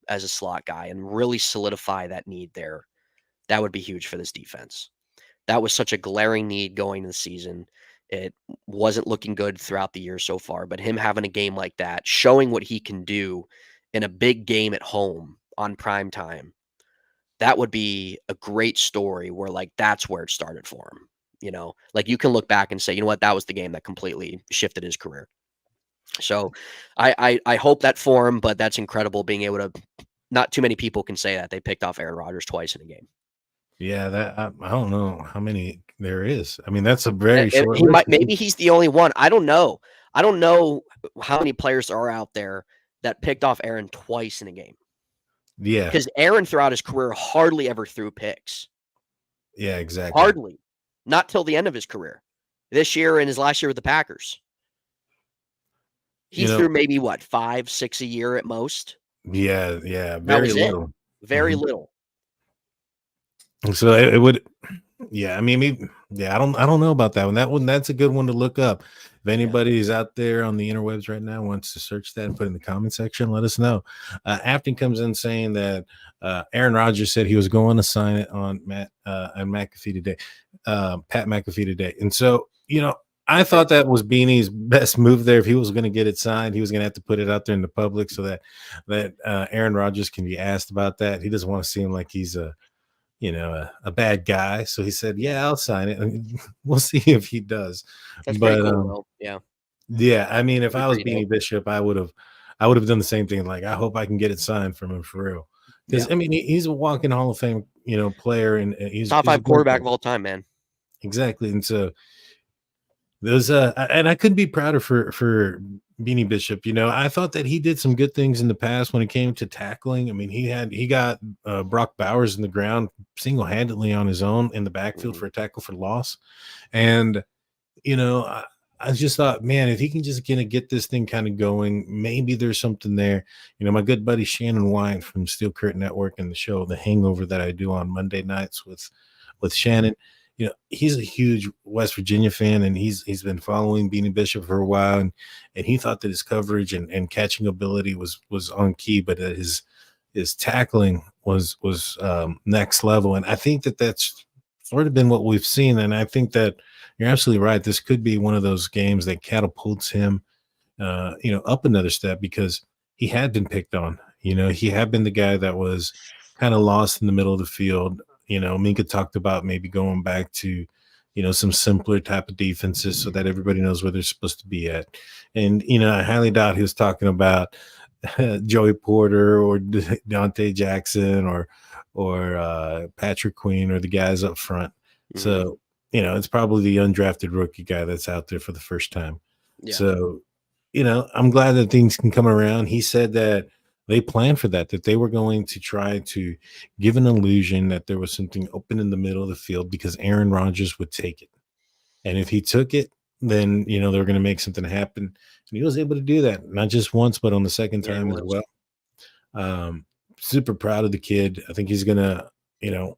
as a slot guy and really solidify that need there, that would be huge for this defense. That was such a glaring need going into the season. It wasn't looking good throughout the year so far, but him having a game like that, showing what he can do in a big game at home on prime time, that would be a great story where, like, that's where it started for him. You know, like, you can look back and say, you know what, that was the game that completely shifted his career. So I hope that for him, but that's incredible being able to, not too many people can say that they picked off Aaron Rodgers twice in a game. Yeah, that I don't know how many there is. I mean, that's a very short He list. might, maybe he's the only one. I don't know. I don't know how many players are out there that picked off Aaron twice in a game. Yeah, Because Aaron throughout his career hardly ever threw picks. yeah, exactly. Hardly. Not till the end of his career. This year and his last year with the Packers. He threw maybe, what, 5, 6 a year at most? Yeah, That very was it. little. Very little. So it would, yeah. I mean, I don't know about that one. That's a good one to look up. If anybody's out there on the interwebs right now wants to search that and put in the comment section, let us know. Afton comes in saying that Aaron Rodgers said he was going to sign it on McAfee today, Pat McAfee today, and so I thought that was Beanie's best move there. If he was going to get it signed, he was going to have to put it out there in the public so that Aaron Rodgers can be asked about that. He doesn't want to seem like he's a bad guy. So he said, yeah, I'll sign it. And we'll see if he does. That's pretty cool, yeah. Yeah. I mean, if I was Beanie Bishop, I would have done the same thing. Like, I hope I can get it signed from him for real. Because I mean, he's a walking Hall of Fame, player, and he's top 5 quarterback of all time, man. Exactly. And so there's and I couldn't be prouder for Beanie Bishop. I thought that he did some good things in the past when it came to tackling. I mean, he got Brock Bowers in the ground single-handedly on his own in the backfield for a tackle for loss. And I just thought, man, if he can just get this thing kind of going, maybe there's something there. My good buddy Shannon Wine from Steel Curtain Network and the show The Hangover that I do on Monday nights with Shannon, he's a huge West Virginia fan, and he's been following Beanie Bishop for a while, and he thought that his coverage and catching ability was on key, but that his tackling was next level. And I think that that's sort of been what we've seen. And I think that you're absolutely right. This could be one of those games that catapults him, up another step, because he had been picked on. He had been the guy that was kind of lost in the middle of the field. Minka talked about maybe going back to, some simpler type of defenses so that everybody knows where they're supposed to be at. And, I highly doubt he was talking about Joey Porter or Dante Jackson or Patrick Queen or the guys up front. Mm-hmm. So, it's probably the undrafted rookie guy that's out there for the first time. Yeah. So, I'm glad that things can come around. He said that they planned for that they were going to try to give an illusion that there was something open in the middle of the field because Aaron Rodgers would take it. And if he took it, then, they were going to make something happen. And he was able to do that, not just once, but on the second time as well. Super proud of the kid. I think he's going to,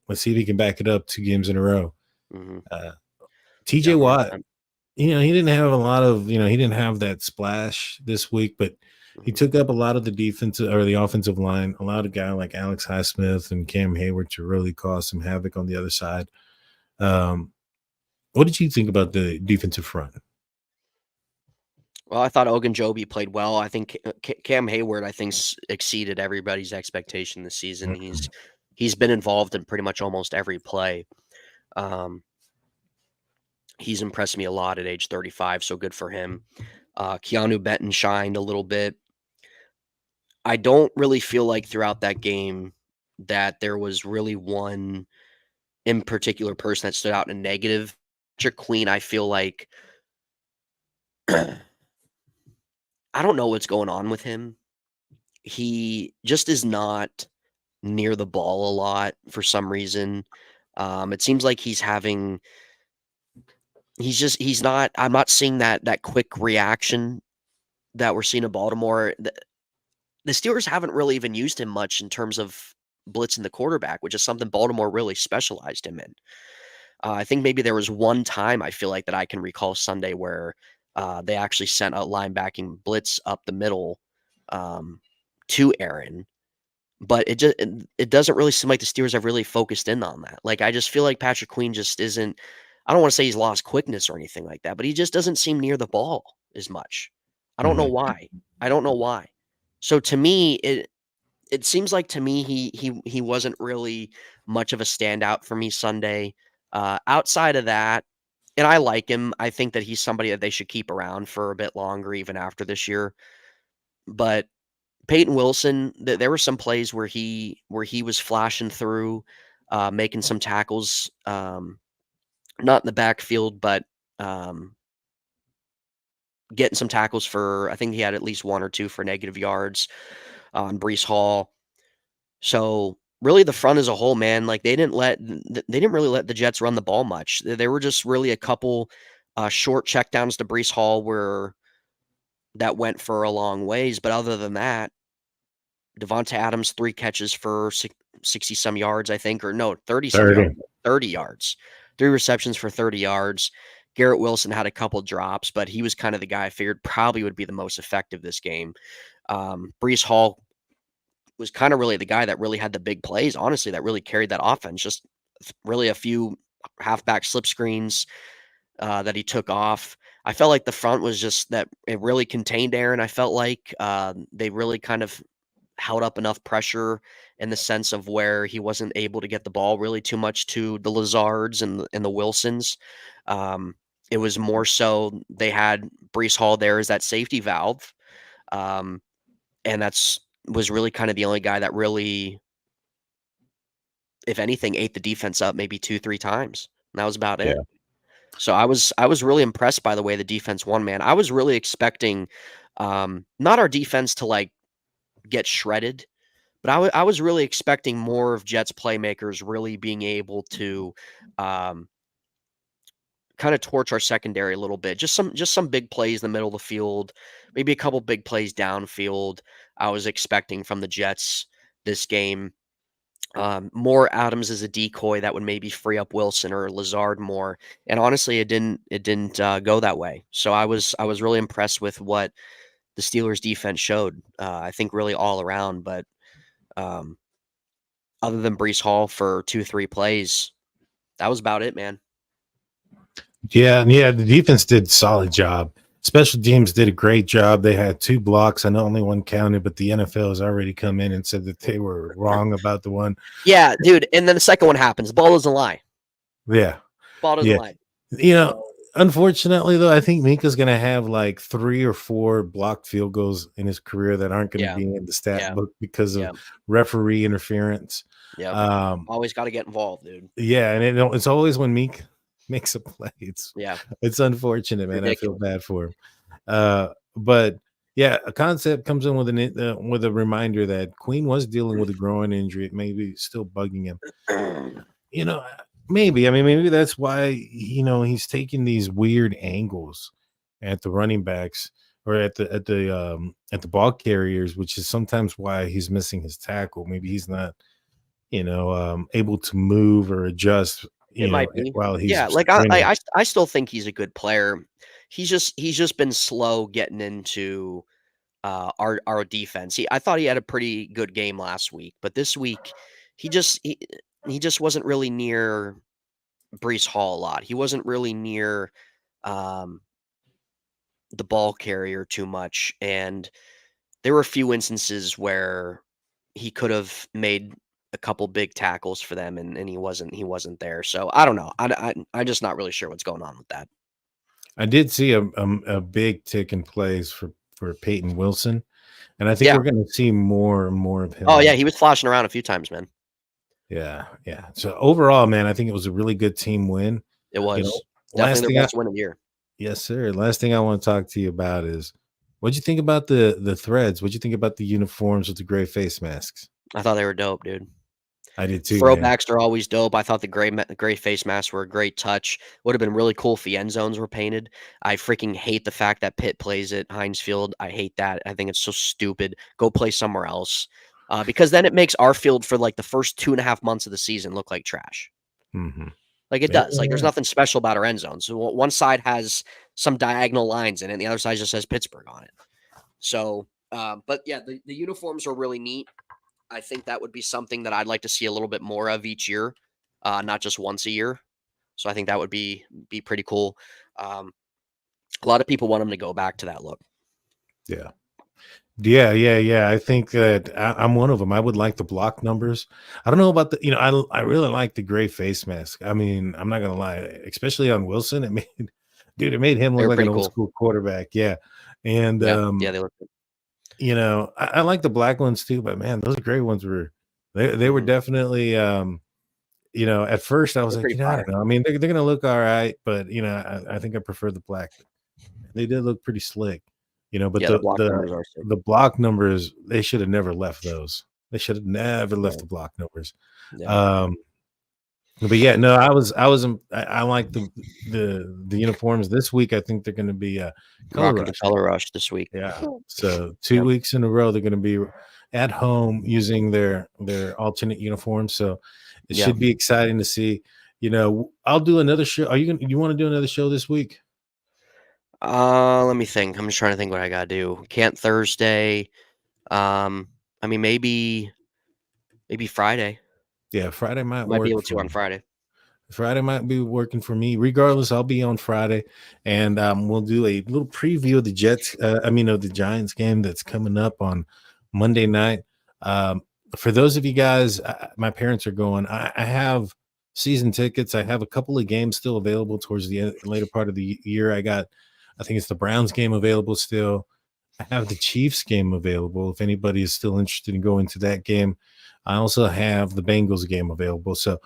let's see if he can back it up 2 games in a row. Mm-hmm. TJ Watt, he didn't have a lot of, he didn't have that splash this week, but he took up a lot of the defensive or the offensive line, allowed a guy like Alex Highsmith and Cam Hayward to really cause some havoc on the other side. What did you think about the defensive front? Well, I thought Ogunjobi played well. I think Cam Hayward, exceeded everybody's expectation this season. Mm-hmm. He's been involved in pretty much almost every play. He's impressed me a lot at age 35, so good for him. Keanu Benton shined a little bit. I don't really feel like throughout that game that there was really one in particular person that stood out in a negative. Patrick Queen, I feel like I don't know what's going on with him. He just is not near the ball a lot for some reason. It seems like he's not, I'm not seeing that quick reaction that we're seeing in Baltimore. The Steelers haven't really even used him much in terms of blitzing the quarterback, which is something Baltimore really specialized him in. I think maybe there was one time I feel like that I can recall Sunday where they actually sent a linebacking blitz up the middle to Aaron. but it doesn't really seem like the Steelers have really focused in on that. Like, I just feel like Patrick Queen just isn't. I don't want to say he's lost quickness or anything like that, but he just doesn't seem near the ball as much. I don't know Mhm. why. I don't know why. So to me, it seems like to me he wasn't really much of a standout for me Sunday. Outside of that, and I like him. I think that he's somebody that they should keep around for a bit longer, even after this year. But Peyton Wilson, there were some plays where he was flashing through, making some tackles, not in the backfield, but um, getting some tackles for. I think he had at least one or two for negative yards on Brees Hall. So really, the front as a whole, man, like they didn't really let the Jets run the ball much. There were just really a couple short checkdowns to Brees Hall where that went for a long ways. But other than that, Devonta Adams 3 catches for 60 some yards, I think, or no, 30 some 30. yards, 30 yards, 3 receptions for 30 yards. Garrett Wilson had a couple drops, but he was kind of the guy I figured probably would be the most effective this game. Brees Hall was kind of really the guy that really had the big plays, honestly, that really carried that offense. Just really a few halfback slip screens that he took off. I felt like the front was just that it really contained Aaron. I felt like they really kind of held up enough pressure in the sense of where he wasn't able to get the ball really too much to the Lazards and the Wilsons. It was more so they had Brees Hall there as that safety valve. And that's was really kind of the only guy that really, if anything, ate the defense up maybe 2-3 times. And that was about it. Yeah. So I was really impressed by the way the defense won, man. I was really expecting not our defense to like get shredded, but I was really expecting more of Jets playmakers really being able to kind of torch our secondary a little bit. Just some big plays in the middle of the field, maybe a couple big plays downfield. I was expecting from the Jets this game. More Adams as a decoy that would maybe free up Wilson or Lazard more. And honestly, it didn't go that way. So I was really impressed with what the Steelers defense showed. I think really all around, but um, other than Brees Hall for 2-3 plays, that was about it, man. Yeah, the defense did a solid job. Special teams did a great job. They had 2 blocks. I know only one counted, but the NFL has already come in and said that they were wrong about the one. Yeah, dude. And then the second one happens. The ball doesn't lie. Yeah. Ball doesn't lie. You know, unfortunately, though, I think Minka's going to have like 3 or 4 blocked field goals in his career that aren't going to be in the stat book because of referee interference. Yeah. Always got to get involved, dude. Yeah. And it's always when Minka makes a play. It's unfortunate, man. Ridiculous. I feel bad for him. But yeah, a concept comes in with a reminder that Queen was dealing with a groin injury. It may be still bugging him. You know, maybe. I mean, maybe that's why he's taking these weird angles at the running backs or at the ball carriers, which is sometimes why he's missing his tackle. Maybe he's not, able to move or adjust. It might be. While he's like I still think he's a good player. He's just been slow getting into our defense. I thought he had a pretty good game last week, but this week he just wasn't really near Brees Hall a lot. He wasn't really near the ball carrier too much, and there were a few instances where he could have made a couple big tackles for them, and he wasn't there. So I don't know. I'm just not really sure what's going on with that. I did see a big tick in plays for Peyton Wilson, and I think we're going to see more and more of him. Oh yeah, he was flashing around a few times, man. Yeah. So overall, man, I think it was a really good team win. It was definitely the best win of the year. Yes, sir. Last thing I want to talk to you about is what'd you think about the threads? What'd you think about the uniforms with the gray face masks? I thought they were dope, dude. I did too. Throwbacks are always dope. I thought the gray face masks were a great touch. Would have been really cool if the end zones were painted. I freaking hate the fact that Pitt plays at Heinz Field. I hate that. I think it's so stupid. Go play somewhere else. Because then it makes our field for like the first 2.5 months of the season look like trash. Mm-hmm. Like it does. Like there's nothing special about our end zones. So one side has some diagonal lines in it, and the other side just says Pittsburgh on it. So, but yeah, the uniforms are really neat. I think that would be something that I'd like to see a little bit more of each year, not just once a year. So I think that would be pretty cool. A lot of people want them to go back to that look. Yeah. Yeah. I think that I'm one of them. I would like the block numbers. I don't know about I really like the gray face mask. I mean, I'm not gonna lie, especially on Wilson. It made him look They're like an pretty old cool. school quarterback. Yeah. And Yeah, they look good. I like the black ones too, but man, those gray ones they were definitely at first I was They're like, pretty I fire. don't know. I mean, they're gonna look all right, but I think I prefer the black. They did look pretty slick, but Yeah, the block numbers are sick. the block numbers, they should have never left those. They should have never left Yeah. the block numbers. Yeah. But yeah, no, I like the uniforms this week. I think they're going to be color Rocking the rush. color rush this week. Yeah. So 2 Yep. weeks in a row, they're going to be at home using their alternate uniforms. So it Yeah. should be exciting to see. I'll do another show. You want to do another show this week? Let me think. I'm just trying to think what I gotta do. Can't Thursday. I mean, maybe Friday. Yeah, Friday might Might be work able for to on me. Friday. Friday might be working for me. Regardless, I'll be on Friday, and we'll do a little preview of the of the Giants game that's coming up on Monday night. For those of you guys, my parents are going. I have season tickets. I have a couple of games still available towards the later part of the year. I think it's the Browns game available still. I have the Chiefs game available if anybody is still interested in going to that game. I also have the Bengals game available. So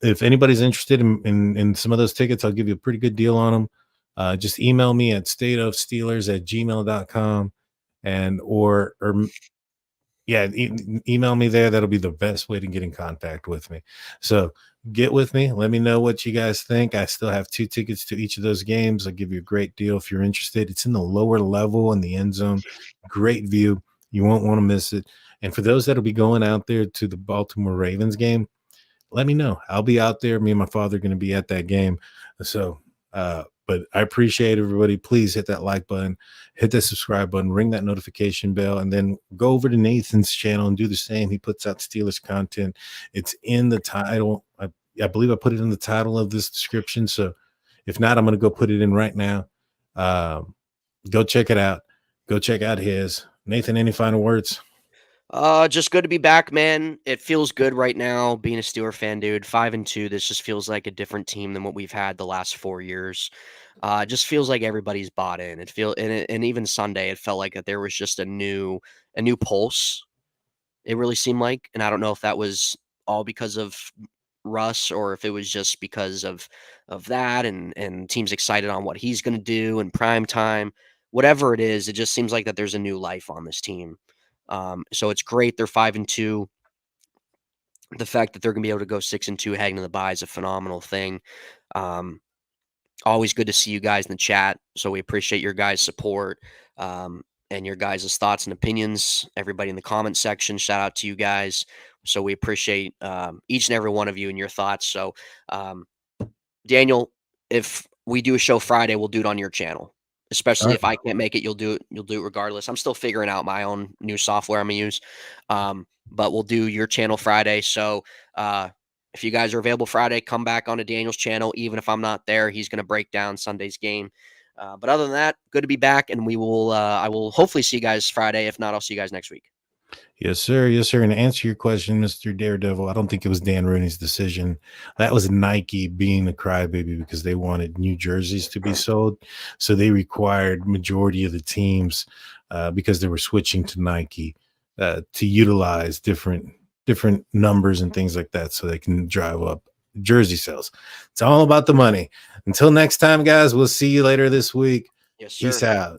if anybody's interested in some of those tickets, I'll give you a pretty good deal on them. Just email me at stateofsteelers@gmail.com or email me there. That'll be the best way to get in contact with me. So get with me. Let me know what you guys think. I still have 2 tickets to each of those games. I'll give you a great deal if you're interested. It's in the lower level in the end zone. Great view. You won't want to miss it. And for those that'll be going out there to the Baltimore Ravens game, let me know. I'll be out there. Me and my father are going to be at that game. So, but I appreciate everybody. Please hit that like button, hit that subscribe button, ring that notification bell, and then go over to Nathan's channel and do the same. He puts out Steelers content. It's in the title. I believe I put it in the title of this description. So if not, I'm going to go put it in right now. Go check it out. Go check out his. Nathan, any final words? Just good to be back, man. It feels good right now being a Steeler fan, dude. 5-2. This just feels like a different team than what we've had the last 4 years. It just feels like everybody's bought in. And even Sunday, it felt like that there was just a new pulse. It really seemed like, and I don't know if that was all because of Russ or if it was just because of that and teams excited on what he's going to do in prime time. Whatever it is, it just seems like that there's a new life on this team. So it's great. They're 5-2. The fact that they're going to be able to go 6-2 heading to the bye is a phenomenal thing. Always good to see you guys in the chat. So we appreciate your guys' support and your guys' thoughts and opinions. Everybody in the comment section, shout out to you guys. So we appreciate each and every one of you and your thoughts. So Daniel, if we do a show Friday, we'll do it on your channel. Especially if I can't make it, you'll do it regardless. I'm still figuring out my own new software I'm gonna use. But we'll do your channel Friday. So if you guys are available Friday, come back onto Daniel's channel. Even if I'm not there, he's gonna break down Sunday's game. But other than that, good to be back, and I will hopefully see you guys Friday. If not, I'll see you guys next week. Yes, sir. Yes, sir. And to answer your question, Mr. Daredevil, I don't think it was Dan Rooney's decision. That was Nike being a crybaby because they wanted new jerseys to be sold. So they required majority of the teams because they were switching to Nike to utilize different numbers and things like that so they can drive up jersey sales. It's all about the money. Until next time, guys, we'll see you later this week. Yes, sir. Peace out.